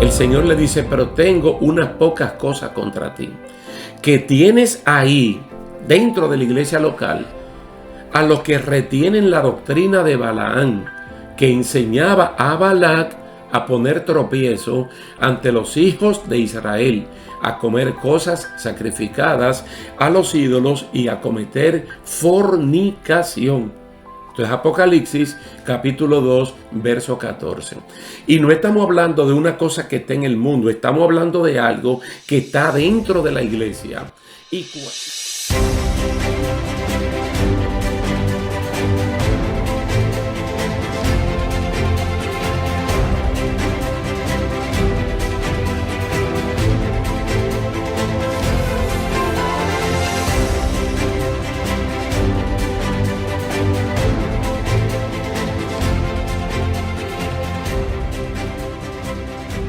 el Señor le dice, pero tengo unas pocas cosas contra ti, que tienes ahí, dentro de la iglesia local, a los que retienen la doctrina de Balaán, que enseñaba a Balac a poner tropiezo ante los hijos de Israel, a comer cosas sacrificadas a los ídolos y a cometer fornicación. Entonces, Apocalipsis capítulo 2, verso 14. Y no estamos hablando de una cosa que está en el mundo, estamos hablando de algo que está dentro de la iglesia. Y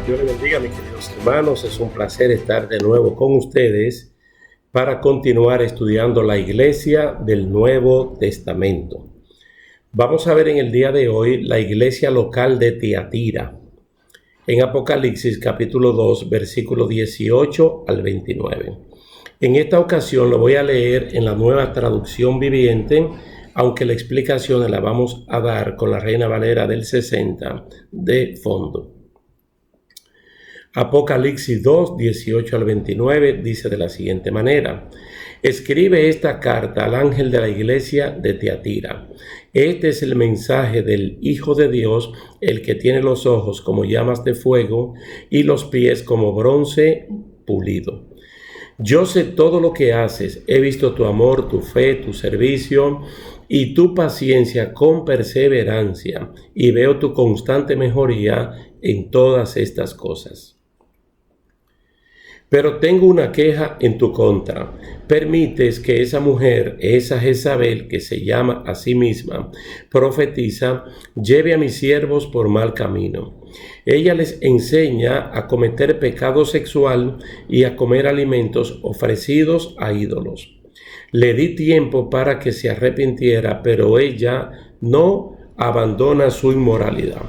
Dios les bendiga, mis queridos hermanos. Es un placer estar de nuevo con ustedes para continuar estudiando la iglesia del Nuevo Testamento. Vamos a ver en el día de hoy la iglesia local de Tiatira, en Apocalipsis capítulo 2, versículo 18 al 29. En esta ocasión lo voy a leer en la Nueva Traducción Viviente, aunque la explicación la vamos a dar con la Reina Valera del 60 de fondo. Apocalipsis 2, 18 al 29 dice de la siguiente manera: escribe esta carta al ángel de la iglesia de Tiatira. Este es el mensaje del Hijo de Dios, el que tiene los ojos como llamas de fuego y los pies como bronce pulido. Yo sé todo lo que haces, he visto tu amor, tu fe, tu servicio y tu paciencia con perseverancia, y veo tu constante mejoría en todas estas cosas. Pero tengo una queja en tu contra. Permites que esa mujer, esa Jezabel, que se llama a sí misma profetiza, lleve a mis siervos por mal camino. Ella les enseña a cometer pecado sexual y a comer alimentos ofrecidos a ídolos. Le di tiempo para que se arrepintiera, pero ella no abandona su inmoralidad.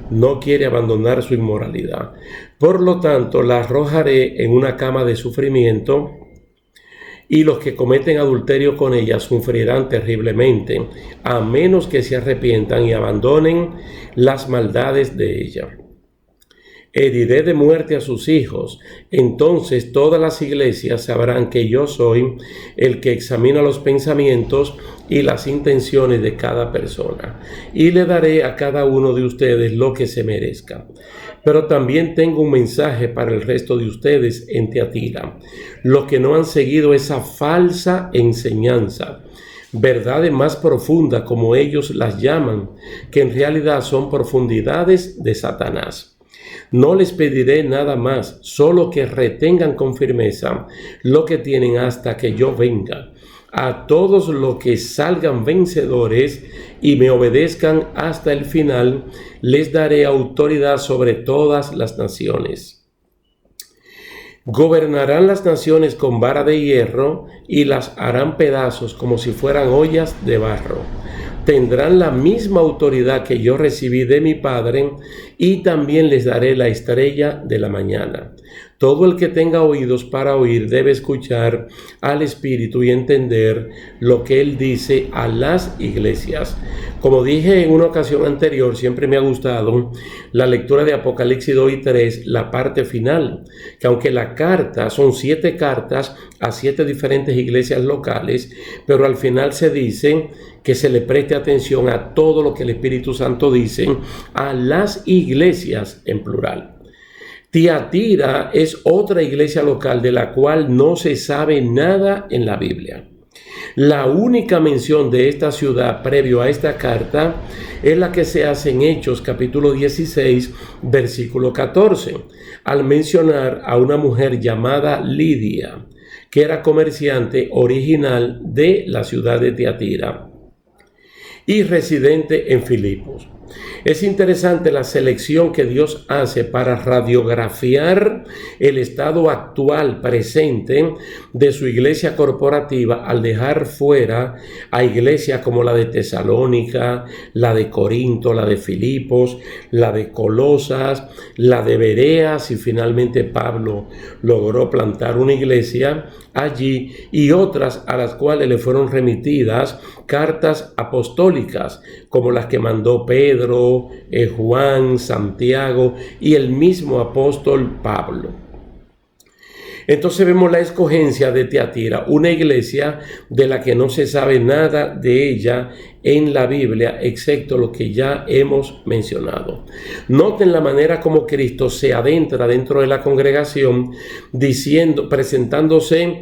No quiere abandonar su inmoralidad. Por lo tanto, la arrojaré en una cama de sufrimiento, y los que cometen adulterio con ella sufrirán terriblemente, a menos que se arrepientan y abandonen las maldades de ella. Heriré de muerte a sus hijos. Entonces todas las iglesias sabrán que yo soy el que examina los pensamientos y las intenciones de cada persona, y le daré a cada uno de ustedes lo que se merezca. Pero también tengo un mensaje para el resto de ustedes en Tiatira, los que no han seguido esa falsa enseñanza, verdades más profundas como ellos las llaman, que en realidad son profundidades de Satanás. No les pediré nada más, solo que retengan con firmeza lo que tienen hasta que yo venga. A todos los que salgan vencedores y me obedezcan hasta el final, les daré autoridad sobre todas las naciones. Gobernarán las naciones con vara de hierro y las harán pedazos como si fueran ollas de barro. Tendrán la misma autoridad que yo recibí de mi Padre, y también les daré la estrella de la mañana. Todo el que tenga oídos para oír debe escuchar al Espíritu y entender lo que Él dice a las iglesias. Como dije en una ocasión anterior, siempre me ha gustado la lectura de Apocalipsis 2 y 3, la parte final, que aunque la carta son 7 cartas a 7 diferentes iglesias locales, pero al final se dice que se le preste atención a todo lo que el Espíritu Santo dice a las iglesias en plural. Tiatira es otra iglesia local de la cual no se sabe nada en la Biblia. La única mención de esta ciudad previo a esta carta es la que se hace en Hechos capítulo 16, versículo 14, al mencionar a una mujer llamada Lidia, que era comerciante original de la ciudad de Tiatira y residente en Filipos. Es interesante la selección que Dios hace para radiografiar el estado actual presente de su iglesia corporativa al dejar fuera a iglesias como la de Tesalónica, la de Corinto, la de Filipos, la de Colosas, la de Bereas, y finalmente Pablo logró plantar una iglesia allí, y otras a las cuales le fueron remitidas cartas apostólicas como las que mandó Pedro, Juan, Santiago y el mismo apóstol Pablo. Entonces vemos la escogencia de Tiatira, una iglesia de la que no se sabe nada de ella en la Biblia, excepto lo que ya hemos mencionado. Noten la manera como Cristo se adentra dentro de la congregación, presentándose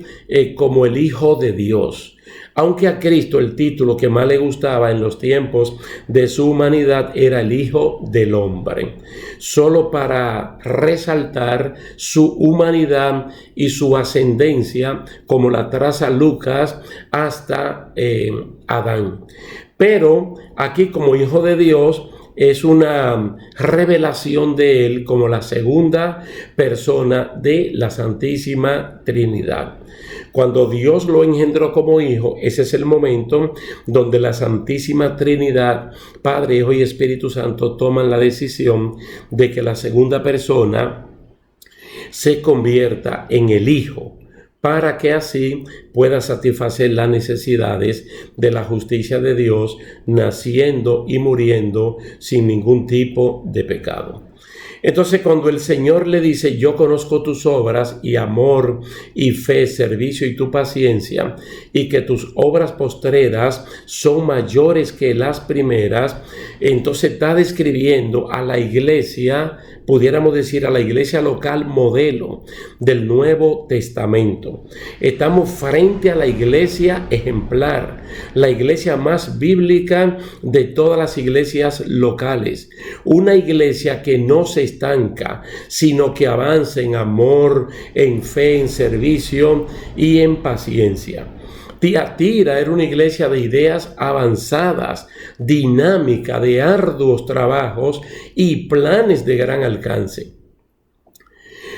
como el Hijo de Dios. Aunque a Cristo el título que más le gustaba en los tiempos de su humanidad era el Hijo del Hombre, solo para resaltar su humanidad y su ascendencia, como la traza Lucas hasta Adán. Pero aquí, como Hijo de Dios, es una revelación de él como la segunda persona de la Santísima Trinidad. Cuando Dios lo engendró como hijo, ese es el momento donde la Santísima Trinidad, Padre, Hijo y Espíritu Santo, toman la decisión de que la segunda persona se convierta en el Hijo, para que así pueda satisfacer las necesidades de la justicia de Dios, naciendo y muriendo sin ningún tipo de pecado. Entonces, cuando el Señor le dice, yo conozco tus obras y amor y fe, servicio y tu paciencia, y que tus obras postreras son mayores que las primeras, entonces está describiendo a la iglesia, pudiéramos decir a la iglesia local modelo del Nuevo Testamento. Estamos frente a la iglesia ejemplar, la iglesia más bíblica de todas las iglesias locales. Una iglesia que no se estanca, sino que avanza en amor, en fe, en servicio y en paciencia. Tiatira era una iglesia de ideas avanzadas, dinámica, de arduos trabajos y planes de gran alcance.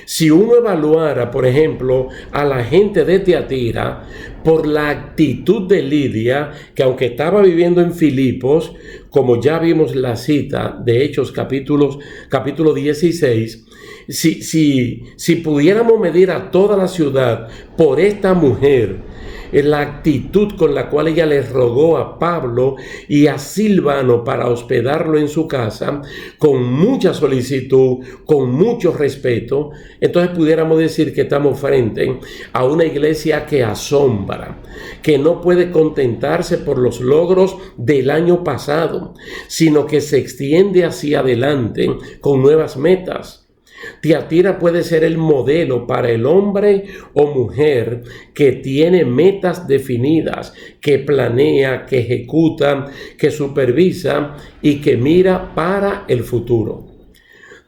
Si uno evaluara, por ejemplo, a la gente de Tiatira por la actitud de Lidia, que aunque estaba viviendo en Filipos, como ya vimos la cita de Hechos capítulo 16, si pudiéramos medir a toda la ciudad por esta mujer, la actitud con la cual ella le rogó a Pablo y a Silvano para hospedarlo en su casa, con mucha solicitud, con mucho respeto, entonces pudiéramos decir que estamos frente a una iglesia que asombra, que no puede contentarse por los logros del año pasado, sino que se extiende hacia adelante con nuevas metas. Tiatira puede ser el modelo para el hombre o mujer que tiene metas definidas, que planea, que ejecuta, que supervisa y que mira para el futuro.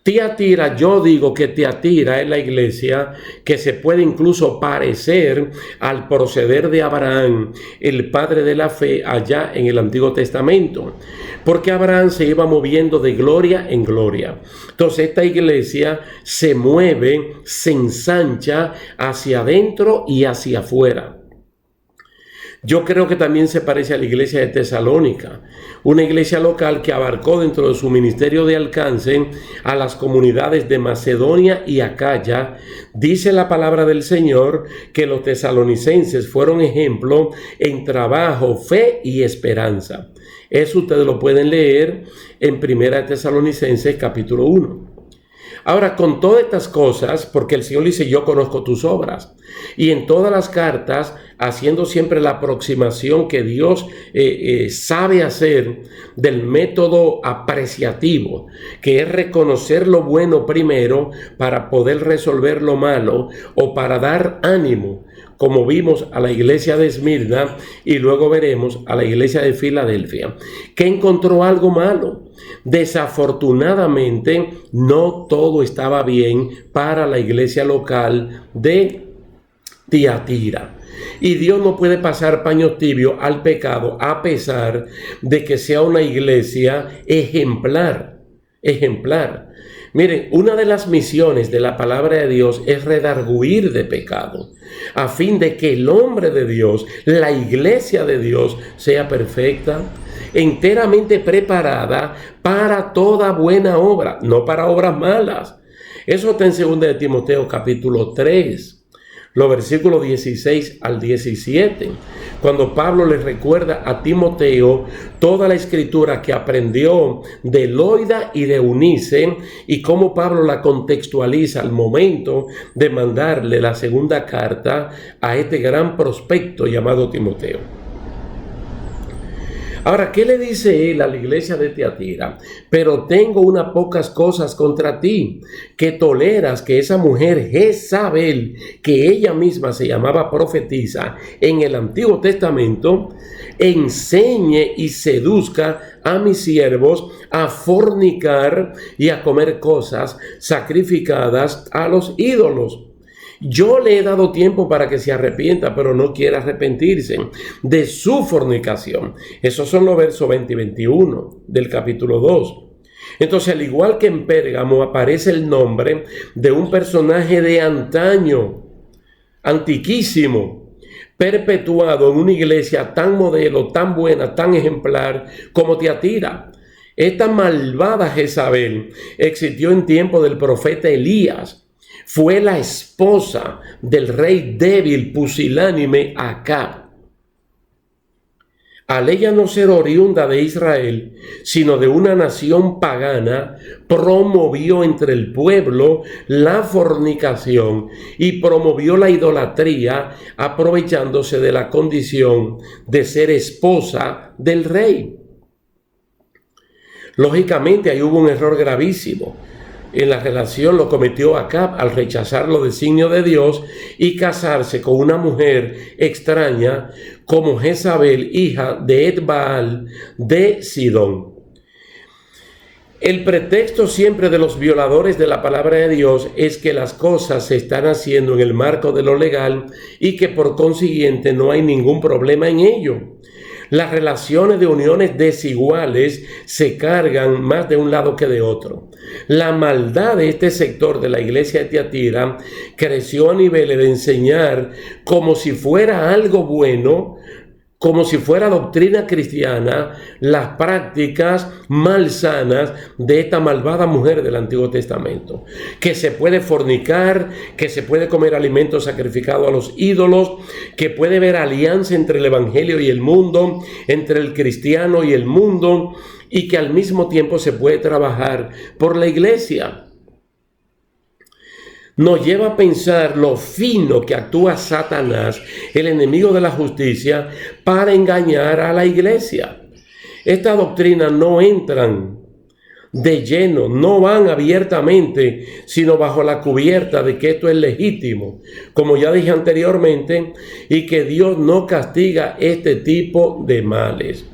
Tiatira, yo digo que Tiatira es la iglesia que se puede incluso parecer al proceder de Abraham, el padre de la fe allá en el Antiguo Testamento, porque Abraham se iba moviendo de gloria en gloria. Entonces esta iglesia se mueve, se ensancha hacia adentro y hacia afuera. Yo creo que también se parece a la iglesia de Tesalónica, una iglesia local que abarcó dentro de su ministerio de alcance a las comunidades de Macedonia y Acaya. Dice la palabra del Señor que los tesalonicenses fueron ejemplo en trabajo, fe y esperanza. Eso ustedes lo pueden leer en 1 Tesalonicenses capítulo 1. Ahora, con todas estas cosas, porque el Señor dice, yo conozco tus obras, y en todas las cartas, haciendo siempre la aproximación que Dios sabe hacer del método apreciativo, que es reconocer lo bueno primero para poder resolver lo malo o para dar ánimo, como vimos a la iglesia de Esmirna y luego veremos a la iglesia de Filadelfia, que encontró algo malo. Desafortunadamente, no todo estaba bien para la iglesia local de Tiatira. Y Dios no puede pasar paños tibios al pecado a pesar de que sea una iglesia ejemplar. Miren, una de las misiones de la palabra de Dios es redarguir de pecado, a fin de que el hombre de Dios, la iglesia de Dios, sea perfecta, enteramente preparada para toda buena obra, no para obras malas. Eso está en 2 de Timoteo capítulo 3. Los versículos 16 al 17, cuando Pablo le recuerda a Timoteo toda la escritura que aprendió de Loida y de Eunice y cómo Pablo la contextualiza al momento de mandarle la segunda carta a este gran prospecto llamado Timoteo. Ahora, ¿qué le dice él a la iglesia de Tiatira? Pero tengo unas pocas cosas contra ti, que toleras que esa mujer Jezabel, que ella misma se llamaba profetisa en el Antiguo Testamento, enseñe y seduzca a mis siervos a fornicar y a comer cosas sacrificadas a los ídolos. Yo le he dado tiempo para que se arrepienta, pero no quiere arrepentirse de su fornicación. Esos son los versos 20 y 21 del capítulo 2. Entonces, al igual que en Pérgamo, aparece el nombre de un personaje de antaño, antiquísimo, perpetuado en una iglesia tan modelo, tan buena, tan ejemplar como Tiatira. Esta malvada Jezabel existió en tiempo del profeta Elías. Fue la esposa del rey débil, pusilánime Acab. Al ella no ser oriunda de Israel, sino de una nación pagana, promovió entre el pueblo la fornicación y promovió la idolatría, aprovechándose de la condición de ser esposa del rey. Lógicamente, ahí hubo un error gravísimo. En la relación lo cometió Acab al rechazar los designios de Dios y casarse con una mujer extraña como Jezabel, hija de Etbaal de Sidón. El pretexto siempre de los violadores de la palabra de Dios es que las cosas se están haciendo en el marco de lo legal y que por consiguiente no hay ningún problema en ello. Las relaciones de uniones desiguales se cargan más de un lado que de otro. La maldad de este sector de la iglesia de Tiatira creció a niveles de enseñar como si fuera algo bueno, como si fuera doctrina cristiana, las prácticas malsanas de esta malvada mujer del Antiguo Testamento. Que se puede fornicar, que se puede comer alimentos sacrificados a los ídolos, que puede haber alianza entre el evangelio y el mundo, entre el cristiano y el mundo, y que al mismo tiempo se puede trabajar por la iglesia. Nos lleva a pensar lo fino que actúa Satanás, el enemigo de la justicia, para engañar a la iglesia. Estas doctrinas no entran de lleno, no van abiertamente, sino bajo la cubierta de que esto es legítimo, como ya dije anteriormente, y que Dios no castiga este tipo de males.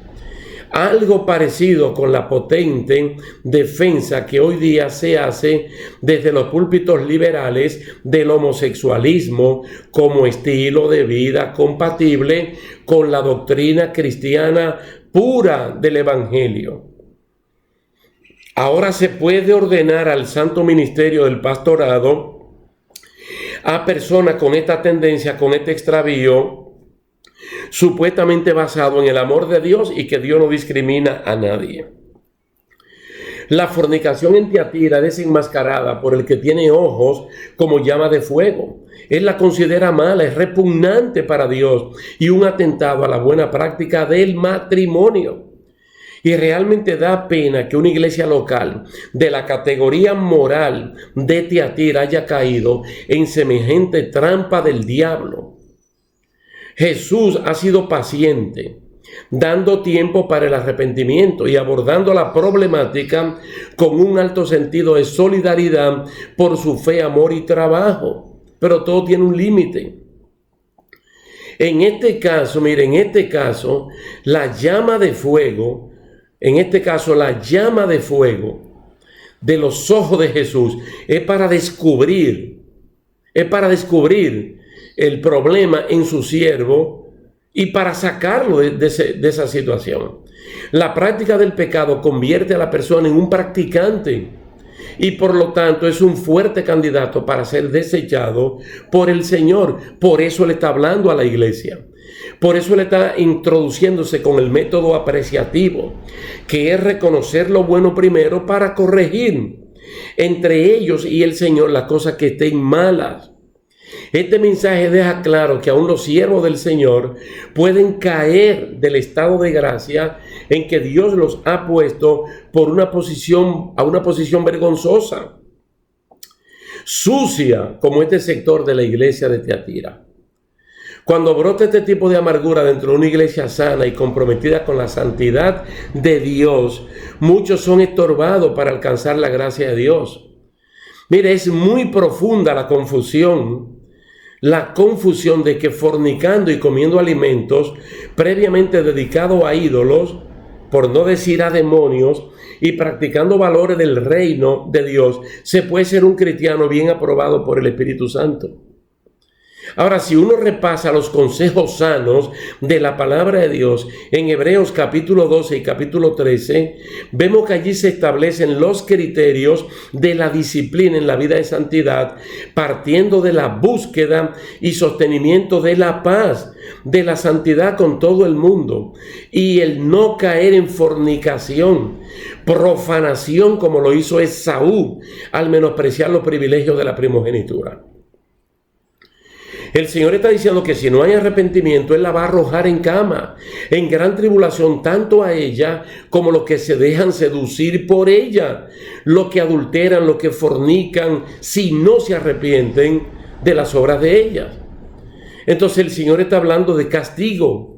Algo parecido con la potente defensa que hoy día se hace desde los púlpitos liberales del homosexualismo como estilo de vida compatible con la doctrina cristiana pura del evangelio. Ahora se puede ordenar al santo ministerio del pastorado a personas con esta tendencia, con este extravío, supuestamente basado en el amor de Dios y que Dios no discrimina a nadie. La fornicación en Tiatira es desenmascarada por el que tiene ojos como llama de fuego. Él la considera mala, es repugnante para Dios y un atentado a la buena práctica del matrimonio. Y realmente da pena que una iglesia local de la categoría moral de Tiatira haya caído en semejante trampa del diablo. Jesús ha sido paciente, dando tiempo para el arrepentimiento y abordando la problemática con un alto sentido de solidaridad por su fe, amor y trabajo. Pero todo tiene un límite. En este caso, la llama de fuego, de los ojos de Jesús es para descubrir el problema en su siervo y para sacarlo de esa situación. La práctica del pecado convierte a la persona en un practicante y por lo tanto es un fuerte candidato para ser desechado por el Señor. Por eso le está hablando a la iglesia. Por eso le está introduciéndose con el método apreciativo, que es reconocer lo bueno primero para corregir entre ellos y el Señor las cosas que estén malas. Este mensaje deja claro que aún los siervos del Señor pueden caer del estado de gracia en que Dios los ha puesto a una posición vergonzosa, sucia, como este sector de la iglesia de Tiatira. Cuando brota este tipo de amargura dentro de una iglesia sana y comprometida con la santidad de Dios, muchos son estorbados para alcanzar la gracia de Dios. Mire, es muy profunda la confusión de que fornicando y comiendo alimentos previamente dedicados a ídolos, por no decir a demonios, y practicando valores del reino de Dios, se puede ser un cristiano bien aprobado por el Espíritu Santo. Ahora, si uno repasa los consejos sanos de la palabra de Dios en Hebreos capítulo 12 y capítulo 13, vemos que allí se establecen los criterios de la disciplina en la vida de santidad, partiendo de la búsqueda y sostenimiento de la paz, de la santidad con todo el mundo, y el no caer en fornicación, profanación como lo hizo Esaú al menospreciar los privilegios de la primogenitura. El Señor está diciendo que si no hay arrepentimiento, Él la va a arrojar en cama, en gran tribulación, tanto a ella como los que se dejan seducir por ella, los que adulteran, los que fornican, si no se arrepienten de las obras de ellas. Entonces el Señor está hablando de castigo.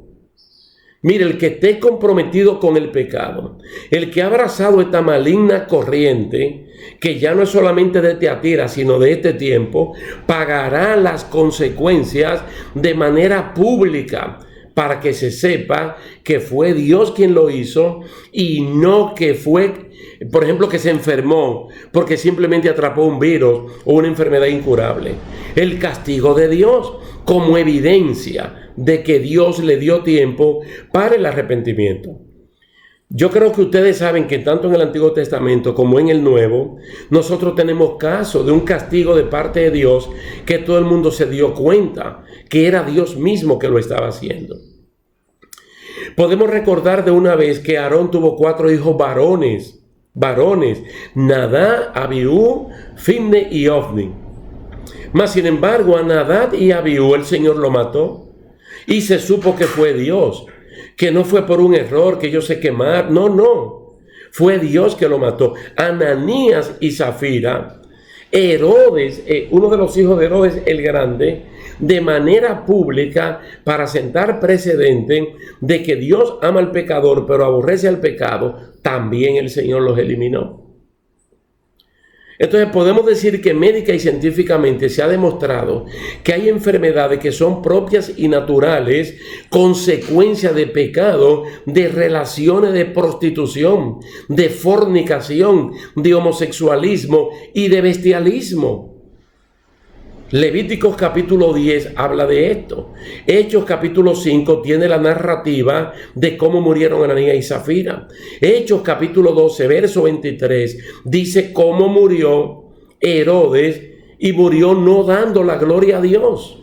Mire, el que esté comprometido con el pecado, el que ha abrazado esta maligna corriente, que ya no es solamente de Tiatira, sino de este tiempo, pagará las consecuencias de manera pública, para que se sepa que fue Dios quien lo hizo y no que fue, por ejemplo, que se enfermó porque simplemente atrapó un virus o una enfermedad incurable. El castigo de Dios como evidencia de que Dios le dio tiempo para el arrepentimiento. Yo creo que ustedes saben que tanto en el Antiguo Testamento como en el Nuevo, nosotros tenemos casos de un castigo de parte de Dios que todo el mundo se dio cuenta que era Dios mismo que lo estaba haciendo. Podemos recordar de una vez que Aarón tuvo 4 hijos varones, Nadab, Abiú, Finne y Ofni. Mas sin embargo a Nadab y Abiú el Señor lo mató y se supo que fue Dios, que no fue por un error que ellos se quemaron, no, fue Dios que lo mató. Ananías y Zafira, Herodes, uno de los hijos de Herodes el Grande, de manera pública para sentar precedente de que Dios ama al pecador pero aborrece al pecado, también el Señor los eliminó. Entonces podemos decir que médica y científicamente se ha demostrado que hay enfermedades que son propias y naturales, consecuencia de pecado, de relaciones de prostitución, de fornicación, de homosexualismo y de bestialismo. Levíticos capítulo 10 habla de esto. Hechos capítulo 5 tiene la narrativa de cómo murieron Ananías y Zafira. Hechos capítulo 12 verso 23 dice cómo murió Herodes y murió no dando la gloria a Dios.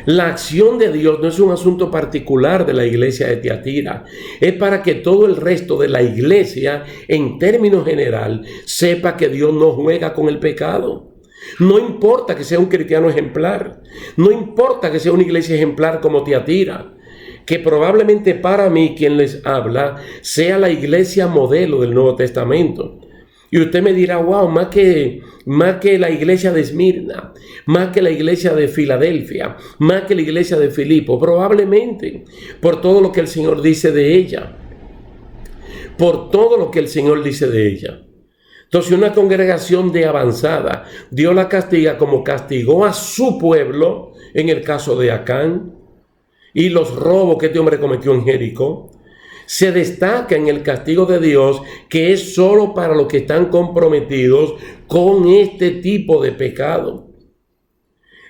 La acción de Dios no es un asunto particular de la iglesia de Tiatira, es para que todo el resto de la iglesia, en términos general, sepa que Dios no juega con el pecado. No importa que sea un cristiano ejemplar, no importa que sea una iglesia ejemplar como Tiatira, que probablemente para mí quien les habla sea la iglesia modelo del Nuevo Testamento. Y usted me dirá, wow, más que la iglesia de Esmirna, más que la iglesia de Filadelfia, más que la iglesia de Filipo, probablemente por todo lo que el Señor dice de ella, Entonces una congregación de avanzada, Dios la castiga como castigó a su pueblo en el caso de Acán y los robos que este hombre cometió en Jericó. Se destaca en el castigo de Dios que es solo para los que están comprometidos con este tipo de pecado.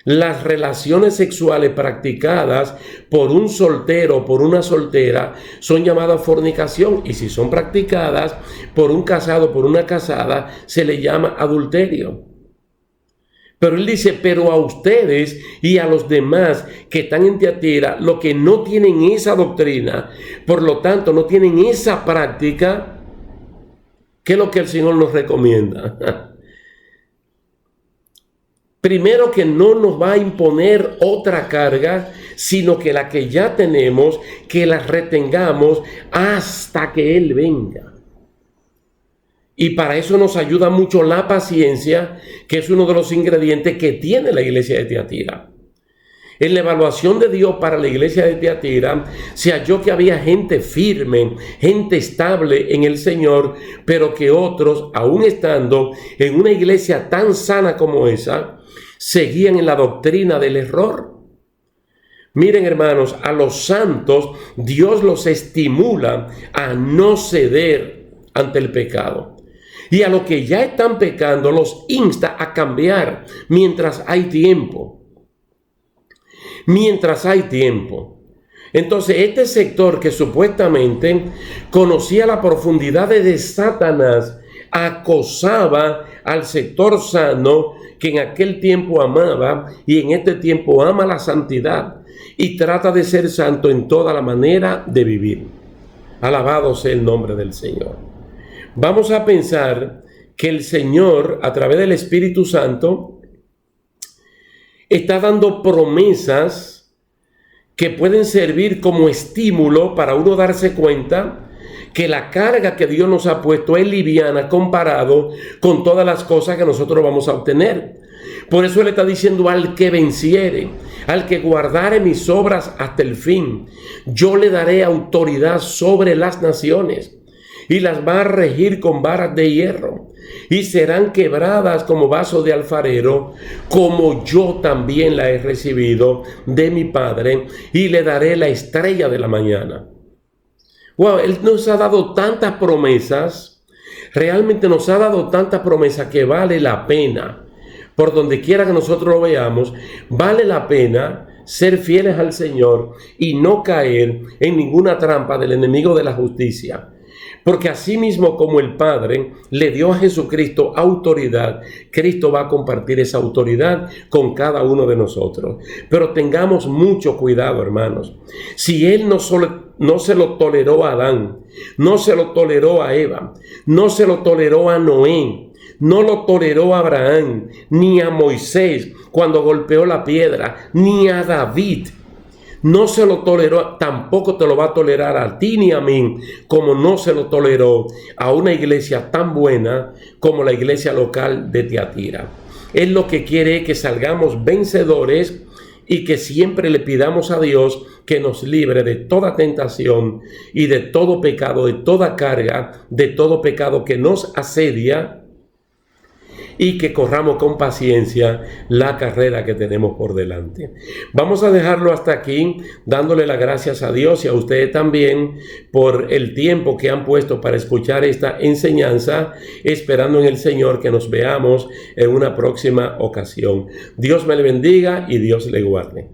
Las relaciones sexuales practicadas por un soltero o por una soltera son llamadas fornicación, y si son practicadas por un casado o por una casada, se le llama adulterio. Pero él dice, pero a ustedes y a los demás que están en Tiatira, los que no tienen esa doctrina, por lo tanto no tienen esa práctica, ¿qué es lo que el Señor nos recomienda? Primero, que no nos va a imponer otra carga, sino que la que ya tenemos, que la retengamos hasta que Él venga. Y para eso nos ayuda mucho la paciencia, que es uno de los ingredientes que tiene la iglesia de Tiatira. En la evaluación de Dios para la iglesia de Tiatira, se halló que había gente firme, gente estable en el Señor, pero que otros, aún estando en una iglesia tan sana como esa, seguían en la doctrina del error. Miren, hermanos, a los santos Dios los estimula a no ceder ante el pecado. Y a los que ya están pecando los insta a cambiar mientras hay tiempo. Mientras hay tiempo. Entonces, este sector que supuestamente conocía la profundidad de Satanás, acosaba al sector sano que en aquel tiempo amaba y en este tiempo ama la santidad y trata de ser santo en toda la manera de vivir. Alabado sea el nombre del Señor. Vamos a pensar que el Señor, a través del Espíritu Santo, está dando promesas que pueden servir como estímulo para uno darse cuenta que la carga que Dios nos ha puesto es liviana comparado con todas las cosas que nosotros vamos a obtener. Por eso Él está diciendo: al que venciere, al que guardare mis obras hasta el fin, yo le daré autoridad sobre las naciones y las va a regir con varas de hierro, y serán quebradas como vasos de alfarero, como yo también la he recibido de mi Padre, y le daré la estrella de la mañana. Wow, Él nos ha dado tantas promesas, realmente nos ha dado tantas promesas que vale la pena, por donde quiera que nosotros lo veamos, vale la pena ser fieles al Señor y no caer en ninguna trampa del enemigo de la justicia. Porque así mismo como el Padre le dio a Jesucristo autoridad, Cristo va a compartir esa autoridad con cada uno de nosotros. Pero tengamos mucho cuidado, hermanos. Si Él no se lo toleró a Adán, no se lo toleró a Eva, no se lo toleró a Noé, no lo toleró a Abraham, ni a Moisés cuando golpeó la piedra, ni a David, no se lo toleró, tampoco te lo va a tolerar a ti ni a mí, como no se lo toleró a una iglesia tan buena como la iglesia local de Tiatira. Él lo que quiere es que salgamos vencedores y que siempre le pidamos a Dios que nos libre de toda tentación y de todo pecado, de toda carga, de todo pecado que nos asedia, y que corramos con paciencia la carrera que tenemos por delante. Vamos a dejarlo hasta aquí, dándole las gracias a Dios y a ustedes también por el tiempo que han puesto para escuchar esta enseñanza, esperando en el Señor que nos veamos en una próxima ocasión. Dios me le bendiga y Dios le guarde.